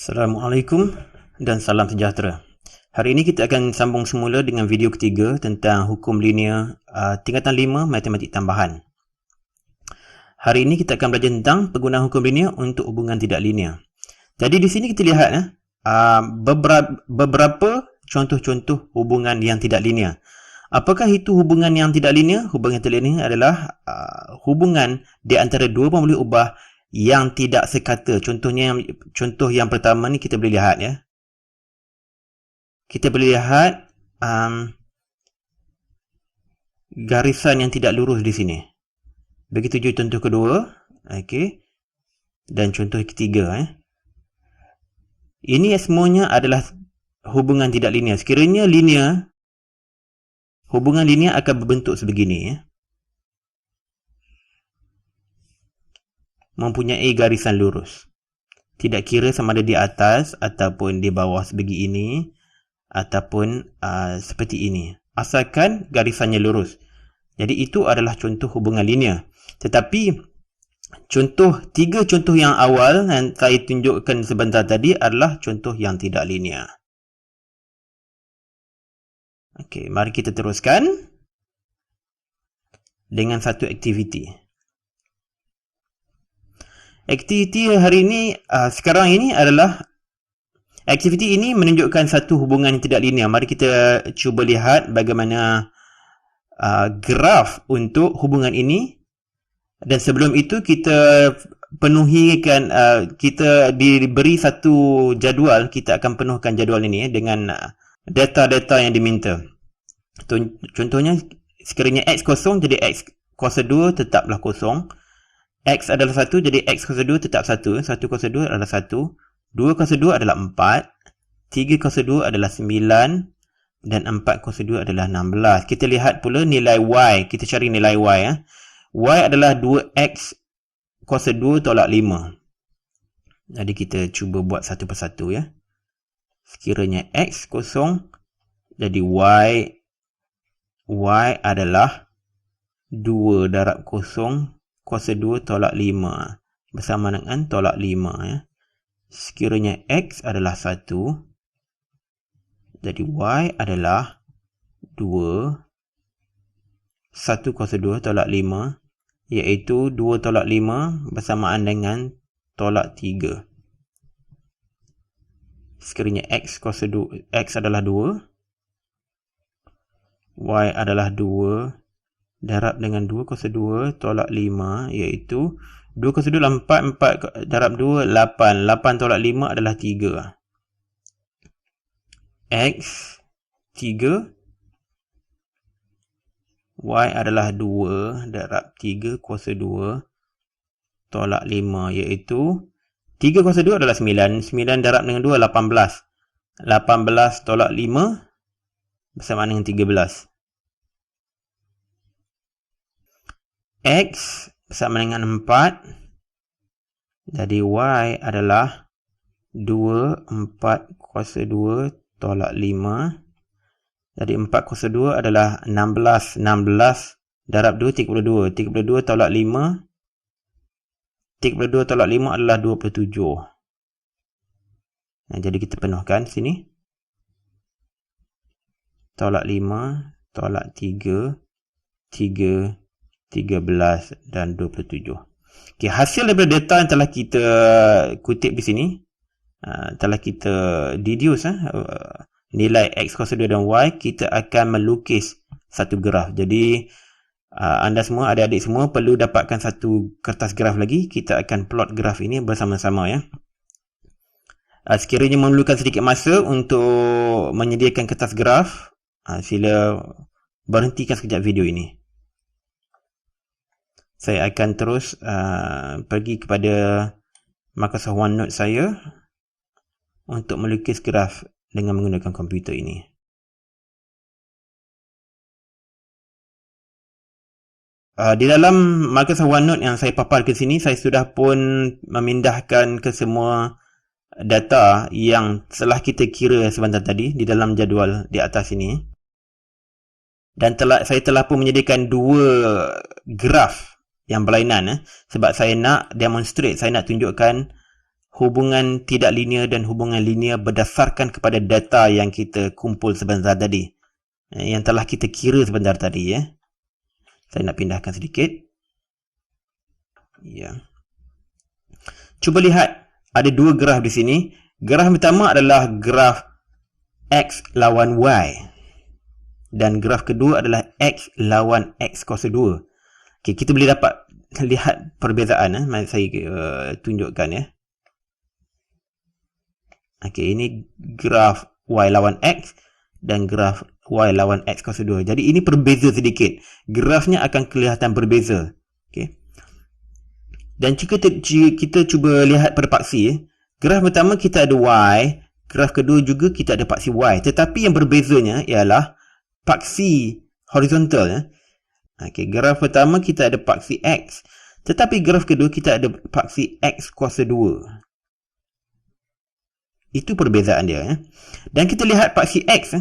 Assalamualaikum dan salam sejahtera. Hari ini kita akan sambung semula dengan video ketiga tentang hukum linear tingkatan 5 matematik tambahan. Hari ini kita akan belajar tentang penggunaan hukum linear untuk hubungan tidak linear. Jadi di sini kita lihat beberapa contoh-contoh hubungan yang tidak linear. Apakah itu hubungan yang tidak linear? Hubungan yang tidak linear adalah hubungan di antara dua pemulik ubah yang tidak sekata. Contoh yang pertama ni kita boleh lihat ya. Kita boleh lihat garisan yang tidak lurus di sini. Begitu juga contoh kedua, okey. Dan contoh ketiga Ini semuanya adalah hubungan tidak linear. Sekiranya linear, hubungan linear akan berbentuk sebegini mempunyai garisan lurus. Tidak kira sama ada di atas ataupun di bawah sebegi ini ataupun seperti ini. Asalkan garisannya lurus. Jadi itu adalah contoh hubungan linear. Tetapi tiga contoh yang awal yang saya tunjukkan sebentar tadi adalah contoh yang tidak linear. Okey, mari kita teruskan dengan satu aktiviti. Aktiviti hari ini, sekarang ini adalah aktiviti ini menunjukkan satu hubungan yang tidak linear. Mari kita cuba lihat bagaimana graf untuk hubungan ini. Dan sebelum itu kita penuhikan, kita diberi satu jadual, kita akan penuhkan jadual ini dengan data-data yang diminta. Contohnya, sekiranya X kosong, jadi X kuasa 2 tetaplah kosong. X adalah 1, jadi X kuasa 2 tetap 1. 1 kuasa 2 adalah 1. 2 kuasa 2 adalah 4. 3 kuasa 2 adalah 9. Dan 4 kuasa 2 adalah 16. Kita lihat pula nilai Y. Kita cari nilai Y. Y adalah 2X kuasa 2 tolak 5. Jadi kita cuba buat satu persatu ya. Sekiranya X kosong, jadi Y adalah 2 darab kosong kuasa 2 tolak 5 bersama dengan tolak 5 ya. Sekiranya X adalah 1, jadi Y adalah 2 1 kuasa 2 tolak 5, iaitu 2 tolak 5 bersamaan dengan tolak 3. Sekiranya X adalah 2, Y adalah 2 darab dengan 2 kuasa 2 tolak 5, iaitu 2 kuasa 2 adalah 4, 4 darab 2, 8. 8 tolak 5 adalah 3. X, 3. Y adalah 2 darab 3 kuasa 2 tolak 5, iaitu 3 kuasa 2 adalah 9. 9 darab dengan 2, 18. 18 tolak 5 bersama dengan 13. X bersama dengan 4. Jadi Y adalah 2, 4 kuasa 2 tolak 5. Jadi 4 kuasa 2 adalah 16. 16 darab 2, 32. 32 tolak 5. 32 tolak 5 adalah 27. Jadi kita penuhkan sini. Tolak 5, tolak 3, 3, 13 dan 27. Okay, hasil daripada data yang telah kita kutip di sini, telah kita deduce nilai X kuasa 2 dan Y, kita akan melukis satu graf. Jadi anda semua, adik-adik semua perlu dapatkan satu kertas graf lagi. Kita akan plot graf ini bersama-sama ya. Sekiranya memerlukan sedikit masa untuk menyediakan kertas graf, sila berhentikan sekejap video ini. Saya akan terus pergi kepada Microsoft OneNote saya untuk melukis graf dengan menggunakan komputer ini. Di dalam Microsoft OneNote yang saya papar ke sini, saya sudah pun memindahkan ke semua data yang telah kita kira sebentar tadi di dalam jadual di atas ini. Dan saya telah pun menyediakan dua graf yang berlainan sebab saya nak demonstrate, saya nak tunjukkan hubungan tidak linear dan hubungan linear berdasarkan kepada data yang kita kumpul sebentar tadi, yang telah kita kira sebentar tadi. Saya nak pindahkan sedikit. Cuba lihat, ada dua graf di sini. Graf pertama adalah graf X lawan Y. Dan graf kedua adalah X lawan X kuasa 2. Okay, kita boleh dapat lihat perbezaan. Mari saya tunjukkan. Okay, ini graf Y lawan X dan graf Y lawan X kuasa 2. Jadi ini berbeza sedikit. Grafnya akan kelihatan berbeza. Okay. Dan jika kita cuba lihat pada paksi, graf pertama kita ada Y, graf kedua juga kita ada paksi Y. Tetapi yang berbezanya ialah paksi horizontal. Okay, graf pertama kita ada paksi X, tetapi graf kedua kita ada paksi X kuasa 2. Itu perbezaan dia. Dan kita lihat paksi X.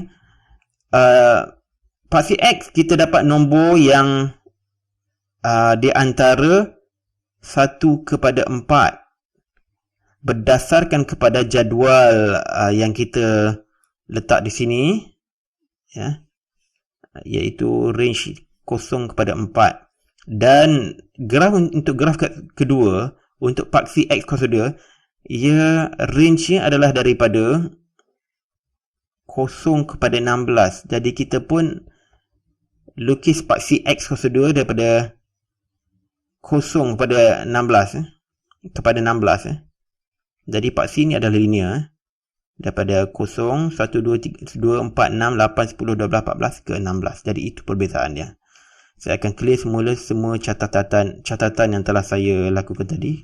Paksi X kita dapat nombor yang di antara 1 kepada 4 berdasarkan kepada jadual yang kita letak di sini, iaitu range 0 kepada 4. Dan untuk graf kedua, untuk paksi X kuasa 2, range-nya adalah daripada 0 kepada 16. Jadi kita pun lukis paksi X kuasa 2 daripada 0 kepada 16. Jadi paksi ini adalah linear. Daripada 0, 1, 2, 3, 2, 4, 6, 8, 10, 12, 14 ke 16. Jadi itu perbezaan dia. Saya akan clear semula semua catatan yang telah saya lakukan tadi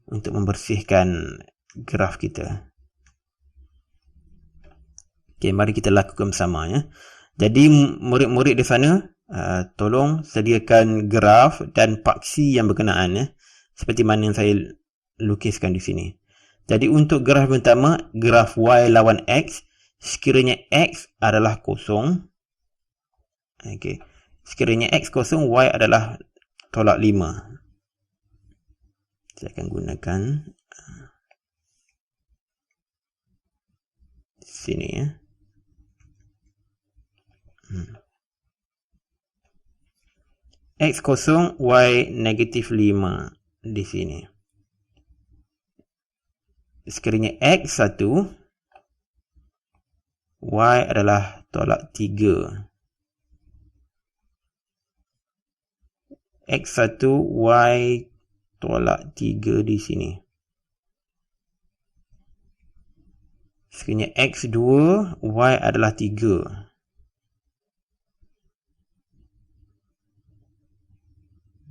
untuk membersihkan graf kita. Okay, mari kita lakukan bersama. Jadi murid-murid di sana, tolong sediakan graf dan paksi yang berkenaan, seperti mana yang saya lukiskan di sini. Jadi untuk graf pertama, graf Y lawan X, sekiranya X adalah kosong, sekiranya X kosong, Y adalah tolak 5. Saya akan gunakan sini. X kosong, Y negatif 5 di sini. Sekiranya X 1, Y adalah tolak 3. X 1, Y tolak 3 di sini. Sekiranya X 2, Y adalah 3.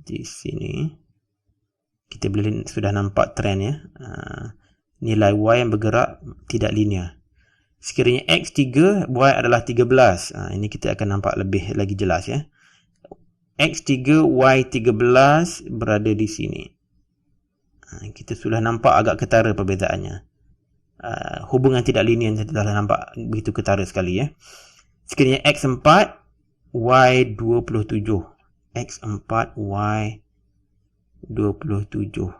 Di sini kita boleh sudah nampak trend nilai Y yang bergerak tidak linear. Sekiranya X 3, Y adalah 13. Ini kita akan nampak lebih lagi jelas. X 3, Y 13 berada di sini. Kita sudah nampak agak ketara perbezaannya. Hubungan tidak linear kita telah nampak begitu ketara sekali. Sekiranya X 4, Y 27. X 4, Y 27.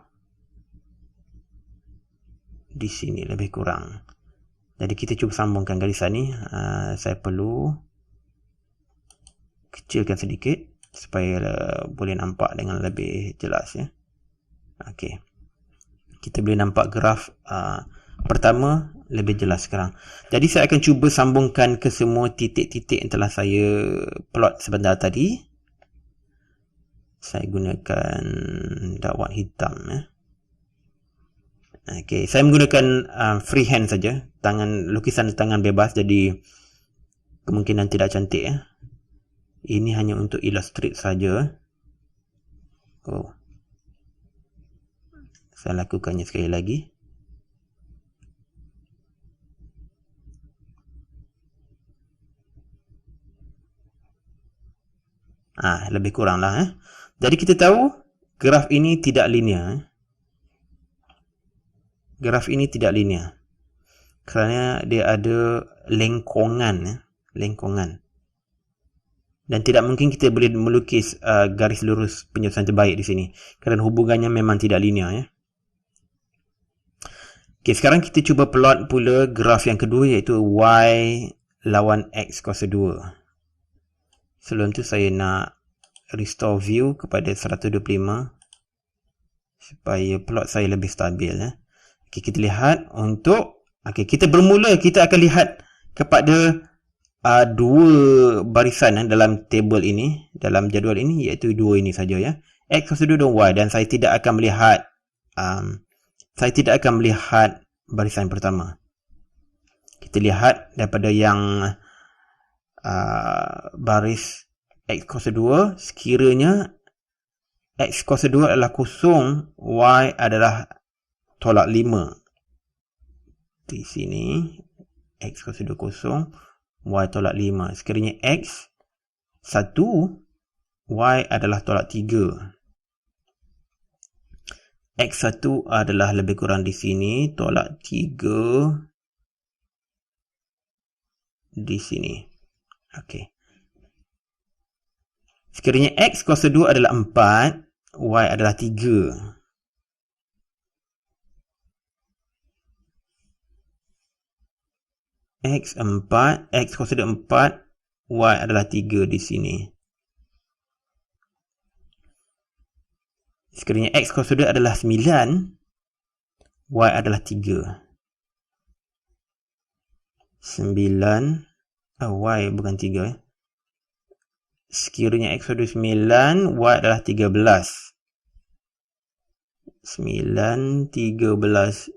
Di sini lebih kurang. Jadi kita cuba sambungkan garisan ni. Saya perlu kecilkan sedikit supaya boleh nampak dengan lebih jelas. Okey. Kita boleh nampak graf pertama lebih jelas sekarang. Jadi saya akan cuba sambungkan ke semua titik-titik yang telah saya plot sebentar tadi. Saya gunakan dakwat hitam. Okey, saya menggunakan freehand saja, lukisan tangan bebas, jadi kemungkinan tidak cantik. Ini hanya untuk illustrate saja. Saya lakukannya sekali lagi. Lebih kurang lah. Jadi kita tahu graf ini tidak linear. Graf ini tidak linear kerana dia ada lengkongan. Dan tidak mungkin kita boleh melukis garis lurus penyelesaian terbaik di sini kerana hubungannya memang tidak linear. Okay, sekarang kita cuba plot pula graf yang kedua, iaitu Y lawan X kuasa 2. Sebelum tu saya nak restore view kepada 125 supaya plot saya lebih stabil. Okay, kita lihat untuk... Okay, kita bermula, kita akan lihat kepada dua barisan dalam table ini, dalam jadual ini, iaitu dua ini saja ya. X kuasa 2 dan Y, dan saya tidak akan melihat barisan pertama. Kita lihat daripada yang baris X kuasa 2, sekiranya X kuasa 2 adalah kosong, Y adalah tolak 5. Di sini X kuasa 2 kosong, Y tolak 5. Sekiranya X 1, Y adalah tolak 3. X1 adalah lebih kurang di sini, tolak 3 di sini. Okey. Sekiranya X kuasa 2 adalah 4, Y adalah 3. X kuasa 2 4, Y adalah 3 di sini. Sekiranya X kuasa 2 adalah 9, Y adalah 3. 9, Y bukan 3. Sekiranya X kuasa 2 9, Y adalah 13. 9, 13.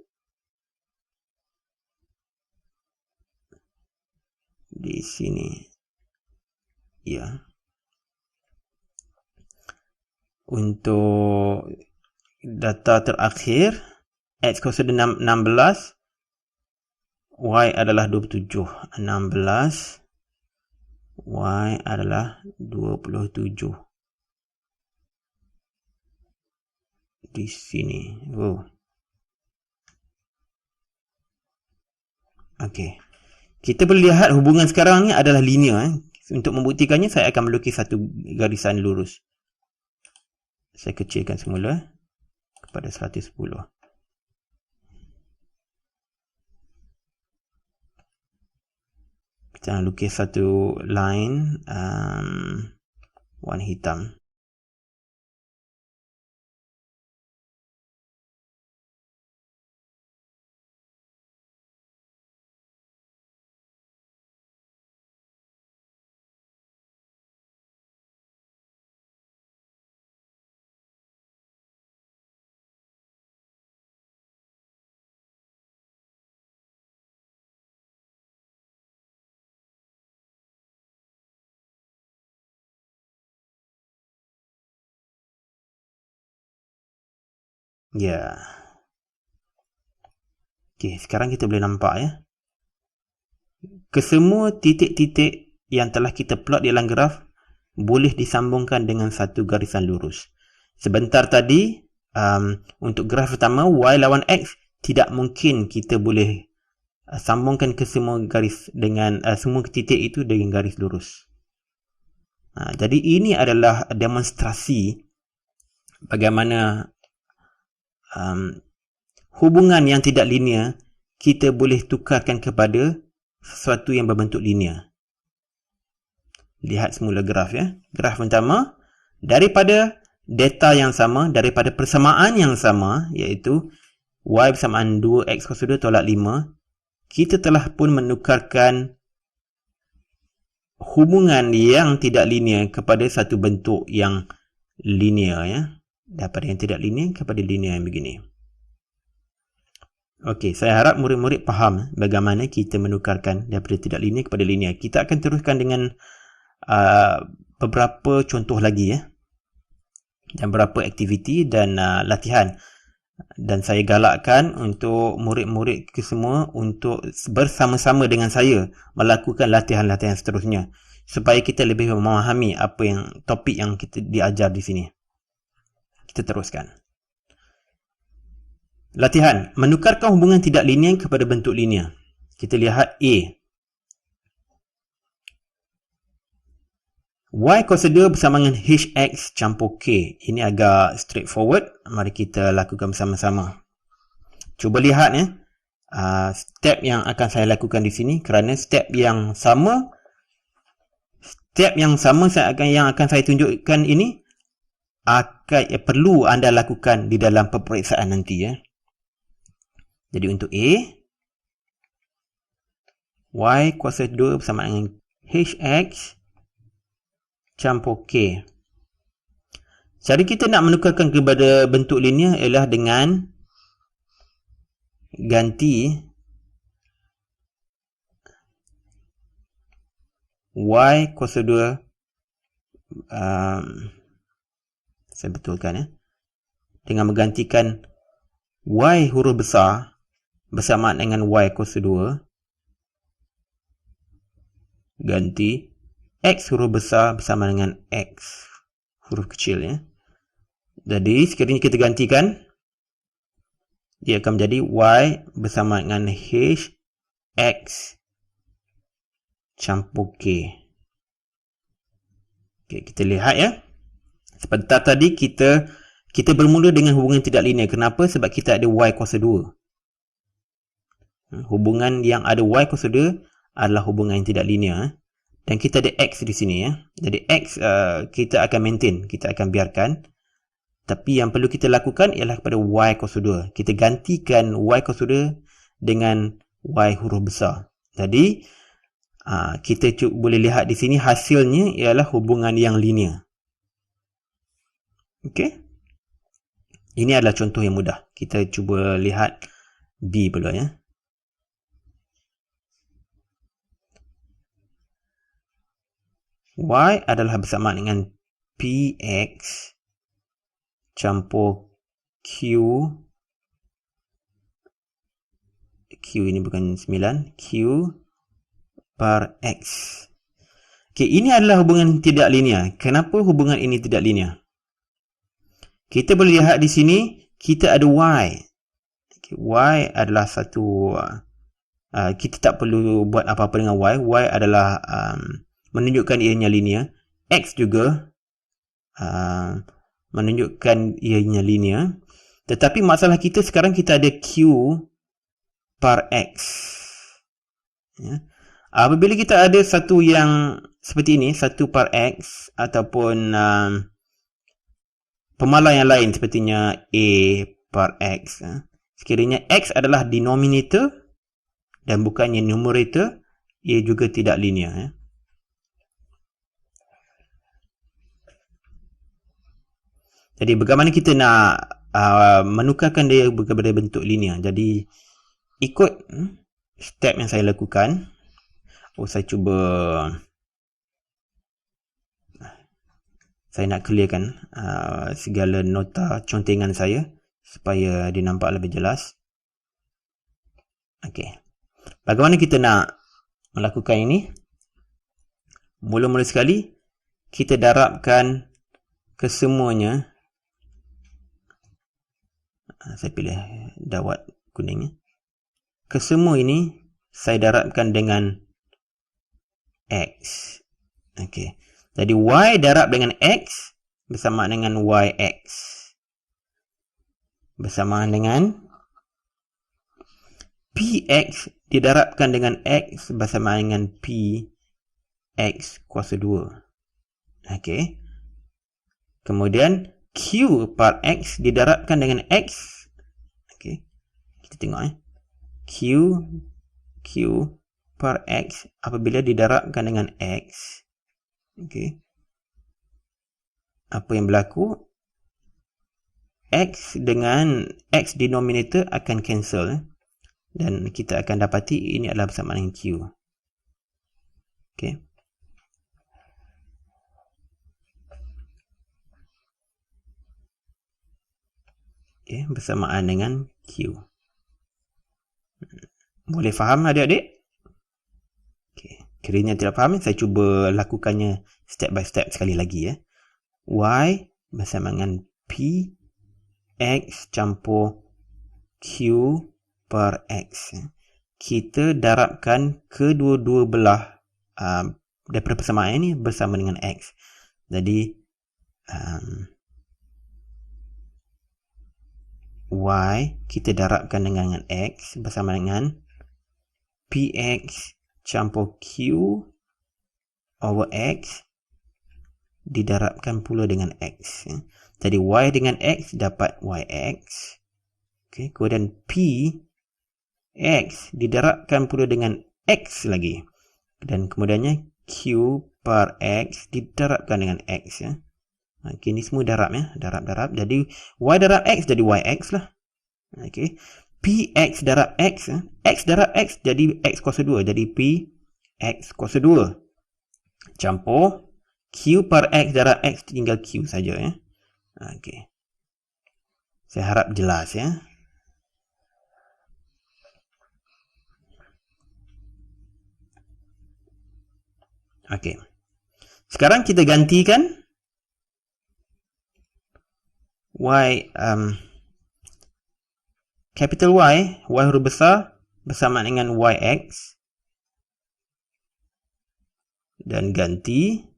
Di sini. Ya. Untuk data terakhir, X kuasa 16, Y adalah 27. 16, Y adalah 27. Di sini. Oh. Okey. Kita boleh lihat hubungan sekarang ni adalah linear. Untuk membuktikannya, saya akan melukis satu garisan lurus. Saya kecilkan semula kepada 110. Kita nak lukis satu line warna hitam. Ya. Okey, sekarang kita boleh nampak ya. Kesemua titik-titik yang telah kita plot di dalam graf boleh disambungkan dengan satu garisan lurus. Sebentar tadi, untuk graf pertama Y lawan X, tidak mungkin kita boleh sambungkan ke semua garis dengan semua titik itu dengan garis lurus. Jadi ini adalah demonstrasi bagaimana hubungan yang tidak linear kita boleh tukarkan kepada sesuatu yang berbentuk linear. Lihat semula graf ya. Graf pertama, daripada data yang sama, daripada persamaan yang sama, iaitu Y bersamaan 2X kuasa 2 tolak 5, kita telah pun menukarkan hubungan yang tidak linear kepada satu bentuk yang linear ya. Daripada yang tidak linear kepada linear yang begini. Okey, saya harap murid-murid faham bagaimana kita menukarkan daripada tidak linear kepada linear. Kita akan teruskan dengan beberapa contoh lagi ya. Dan beberapa aktiviti dan latihan. Dan saya galakkan untuk murid-murid semua untuk bersama-sama dengan saya melakukan latihan-latihan seterusnya. Supaya kita lebih memahami apa yang topik yang kita diajar di sini. Kita teruskan. Latihan. Menukarkan hubungan tidak linear kepada bentuk linear. Kita lihat A. Y kuasa 2 bersama dengan HX campur K. Ini agak straightforward. Mari kita lakukan bersama-sama. Cuba lihat ya. step yang akan saya lakukan di sini, kerana step yang sama yang akan saya tunjukkan ini perlu anda lakukan di dalam peperiksaan nanti ya. Jadi untuk A, Y kuasa 2 bersama dengan HX campur K. Cara kita nak menukarkan kepada bentuk linear ialah dengan ganti Y kuasa 2, saya betulkan ya, dengan menggantikan Y huruf besar bersamaan dengan Y kuasa 2 ganti X huruf besar bersama dengan X huruf kecil ya. Jadi sekiranya kita gantikan, dia akan menjadi Y bersama dengan H X campur K. Okay, kita lihat ya. Seperti tadi kita bermula dengan hubungan tidak linear. Kenapa? Sebab kita ada Y kuasa 2. Hubungan yang ada Y kuasa 2 adalah hubungan yang tidak linear. Dan kita ada X di sini ya. Jadi X kita akan maintain, kita akan biarkan. Tapi yang perlu kita lakukan ialah kepada Y kuasa 2. Kita gantikan Y kuasa 2 dengan Y huruf besar. Jadi kita boleh lihat di sini hasilnya ialah hubungan yang linear. Okey. Ini adalah contoh yang mudah. Kita cuba lihat B pula ya. Y adalah bersamaan dengan PX campur Q ini bukan 9, Q per X. Okay, ini adalah hubungan tidak linear. Kenapa hubungan ini tidak linear? Kita boleh lihat di sini, kita ada Y. Okay, Y adalah satu, kita tak perlu buat apa-apa dengan Y. Y adalah menunjukkan ianya linear. X juga menunjukkan ianya linear. Tetapi masalah kita sekarang kita ada Q per X. Ya. Apabila kita ada satu yang seperti ini, 1 per X ataupun pemalan yang lain sepertinya A per X. Sekiranya X adalah denominator dan bukannya numerator, ia juga tidak linear. Jadi bagaimana kita nak menukarkan dia kepada bentuk linear? Jadi ikut step yang saya lakukan. Saya cuba, saya nak clearkan segala nota contengan saya supaya dia nampak lebih jelas. Okey. Bagaimana kita nak melakukan ini? Mula-mula sekali kita darabkan kesemuanya. Saya pilih dawat kuningnya. Kesemua ini saya darabkan dengan X. Okey. Jadi Y darab dengan X bersamaan dengan YX. Bersamaan dengan PX didarabkan dengan X bersamaan dengan PX kuasa 2. Okey. Kemudian Q per X didarabkan dengan X. Okey. Kita tengok Q per X apabila didarabkan dengan X. Okey. Apa yang berlaku? X dengan X denominator akan cancel. Dan kita akan dapati ini adalah bersamaan dengan Q. Okey. Okey, bersamaan dengan Q. Boleh faham adik-adik? Okay. Kiranya tidak faham, saya cuba lakukannya step by step sekali lagi ya. Y bersama dengan P X campur Q per X. Kita darabkan kedua-dua belah daripada persamaan ini bersama dengan X. Jadi Y kita darabkan dengan X bersama dengan PX campur Q over X didarabkan pula dengan X. Jadi Y dengan X dapat YX. Okay. Kemudian PX didarabkan pula dengan X lagi. Dan kemudiannya Q per X didarabkan dengan X. Okay, ini semua darab ya. Darab. Jadi Y darab X jadi YX lah. Okay. PX darab X. X darab X jadi X kuasa 2. Jadi PX kuasa 2. Campur Q per X darab X tinggal Q saja ya. Okay. Saya harap jelas ya. Okay. Sekarang kita gantikan Y capital Y huruf besar bersama dengan YX dan ganti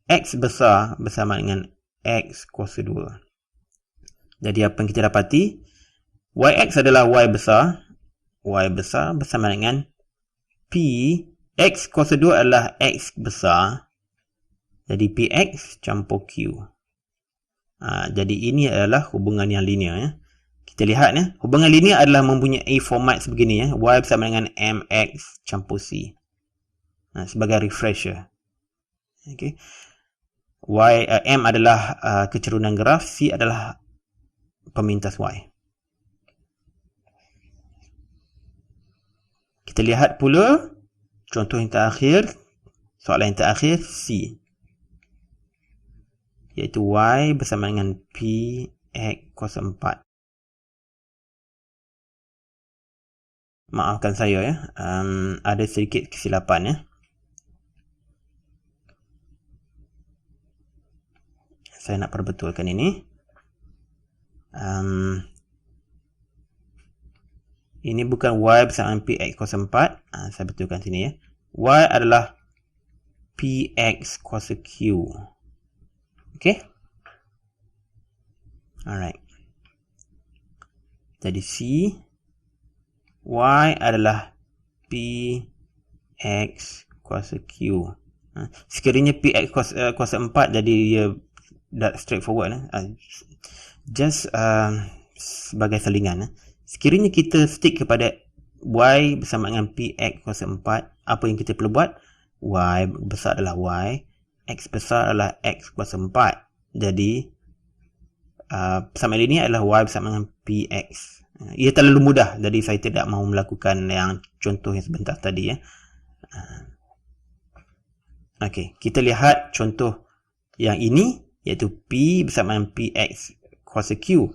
X besar bersama dengan X kuasa 2. Jadi apa yang kita dapati? YX adalah Y besar bersama dengan P X kuasa 2 adalah X besar. Jadi PX campur Q. Jadi ini adalah hubungan yang linear ya. Kita lihat ya, hubungan linear adalah mempunyai format sebegini ya. Y bersama dengan MX campur C. Sebagai refresher. Okay. M adalah kecerunan graf, C adalah pemintas Y. Kita lihat pula contoh yang terakhir, soalan yang terakhir C. Iaitu Y bersama dengan PX kuasa 4. Maafkan saya ya, ada sedikit kesilapan ya. Saya nak perbetulkan ini. Ini bukan Y bersama dengan PX kuasa 4. Saya betulkan sini ya. Y adalah PX kuasa Q. Okay. Alright. Jadi C Y adalah PX kuasa Q. Sekiranya PX kuasa 4 jadi dia straightforward. Just sebagai selingan. Sekiranya kita stick kepada Y bersama dengan PX kuasa 4, apa yang kita perlu buat? Y besar adalah Y, X besar adalah X kuasa 4. Jadi persamaan ini adalah Y bersama dengan PX. Ia terlalu mudah, jadi saya tidak mahu melakukan yang contoh yang sebentar tadi ya. Okey, kita lihat contoh yang ini, iaitu P bersama dengan PX kuasa Q.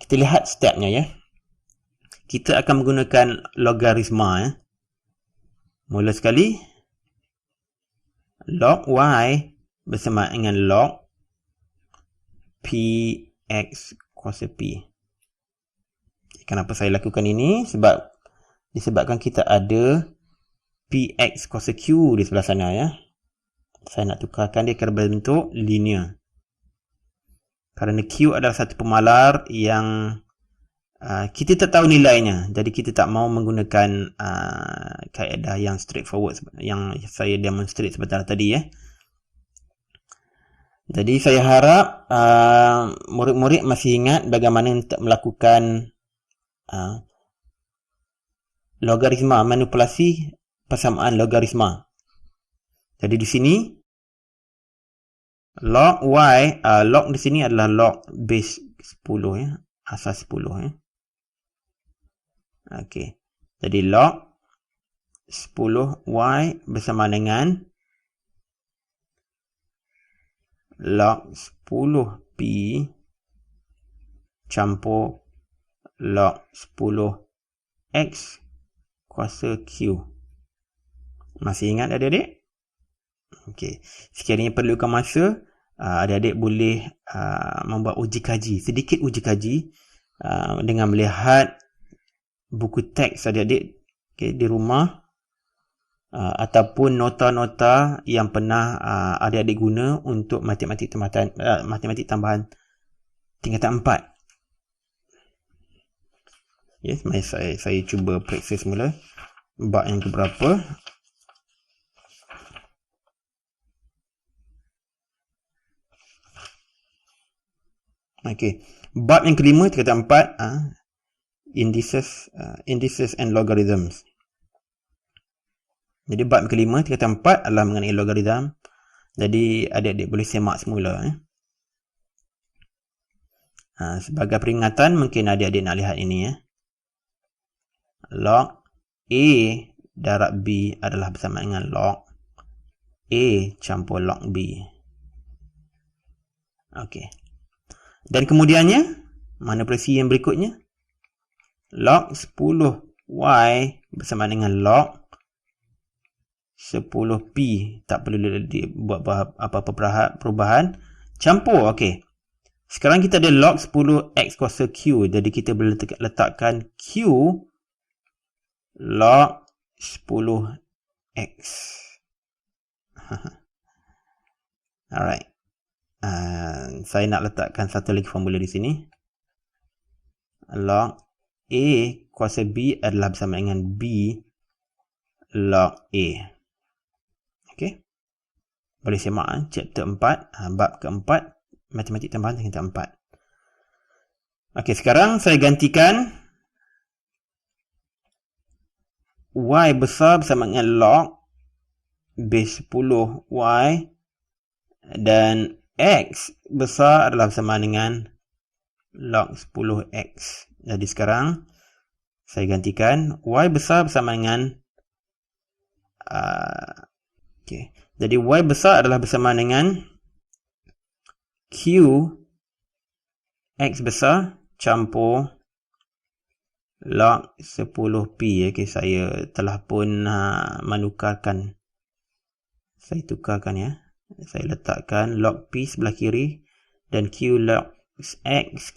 Kita lihat stepnya ya. Kita akan menggunakan logaritma ya. Mula sekali, log Y bersama dengan log PX kuasa P. Kenapa saya lakukan ini? Disebabkan kita ada PX kuasa Q di sebelah sana ya. Saya nak tukarkan dia ke bentuk linear. Kerana Q adalah satu pemalar yang kita tak tahu nilainya. Jadi kita tak mahu menggunakan kaedah yang straightforward yang saya demonstrate sebentar tadi ya. Jadi saya harap murid-murid masih ingat bagaimana untuk melakukan logaritma, manipulasi persamaan logaritma. Jadi di sini log Y, log di sini adalah log base 10 ya, asal 10 ya. Okey. Jadi log 10Y bersama dengan log 10P campur log 10X kuasa Q. Masih ingat adik-adik? Okey. Sekiranya perlukan masa, adik-adik boleh membuat uji kaji, sedikit uji kaji dengan melihat buku teks adik-adik di rumah ataupun nota-nota yang pernah adik-adik guna untuk matematik tambahan tingkatan 4. Yes, mari saya cuba periksa semula bab yang keberapa. Okey, bab yang kelima tingkatan 4, indices and logarithms. Jadi bab yang kelima tingkatan 4 adalah mengenai logarithm. Jadi adik-adik boleh semak semula. Sebagai peringatan, mungkin adik-adik nak lihat ini. Log A darab B adalah bersama dengan log A campur log B. Okey. Dan kemudiannya, mana pula C yang berikutnya? Log 10Y bersama dengan log 10P. Tak perlu buat apa-apa perubahan. Campur, okey. Sekarang kita ada log 10X kuasa Q. Jadi kita boleh letakkan Q log 10X. Alright. Saya nak letakkan satu lagi formula di sini. Log A kuasa B adalah bersama dengan B log A. Okey. Boleh semak chapter 4, bab keempat, matematik tambahan tingkatan 4. Okey, sekarang saya gantikan Y besar bersama dengan log base 10Y dan X besar adalah bersama dengan log 10X. Jadi sekarang saya gantikan Y besar bersama dengan okey. Jadi Y besar adalah bersama dengan Q X besar campur log 10P. Okey, saya telah pun menukarkan. Saya tukarkan ya. Saya letakkan log P sebelah kiri dan Q log X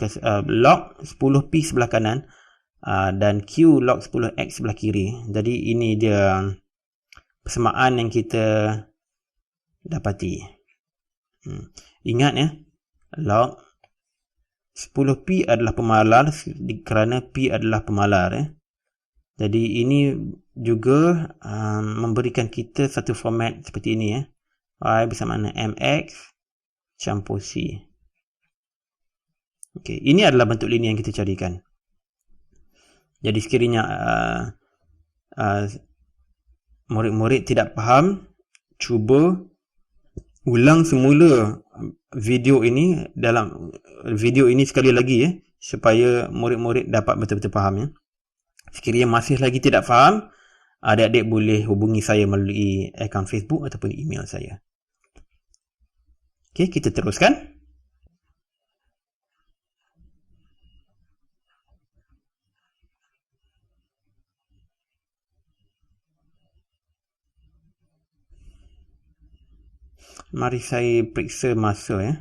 log 10P sebelah kanan dan Q log 10X sebelah kiri. Jadi ini dia persamaan yang kita dapati. Ingat ya, log 10P adalah pemalar kerana P adalah pemalar. Jadi ini juga memberikan kita satu format seperti ini ya. Y bersama dengan MX campur C. Okey, ini adalah bentuk linear yang kita carikan. Jadi sekiranya murid-murid tidak faham, cuba ulang semula video ini sekali lagi ya, supaya murid-murid dapat betul-betul faham ya. Sekiranya masih lagi tidak faham, adik-adik boleh hubungi saya melalui akaun Facebook ataupun email saya. Okey, kita teruskan. Mari saya periksa masa ya.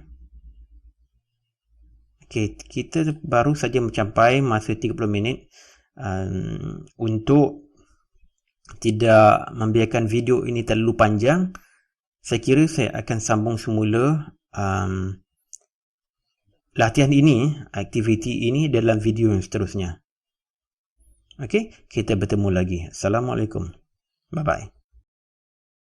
Okey, kita baru saja mencapai masa 30 minit. Untuk tidak membiarkan video ini terlalu panjang, saya kira saya akan sambung semula latihan ini, aktiviti ini dalam video yang seterusnya. Okey, kita bertemu lagi. Assalamualaikum. Bye-bye.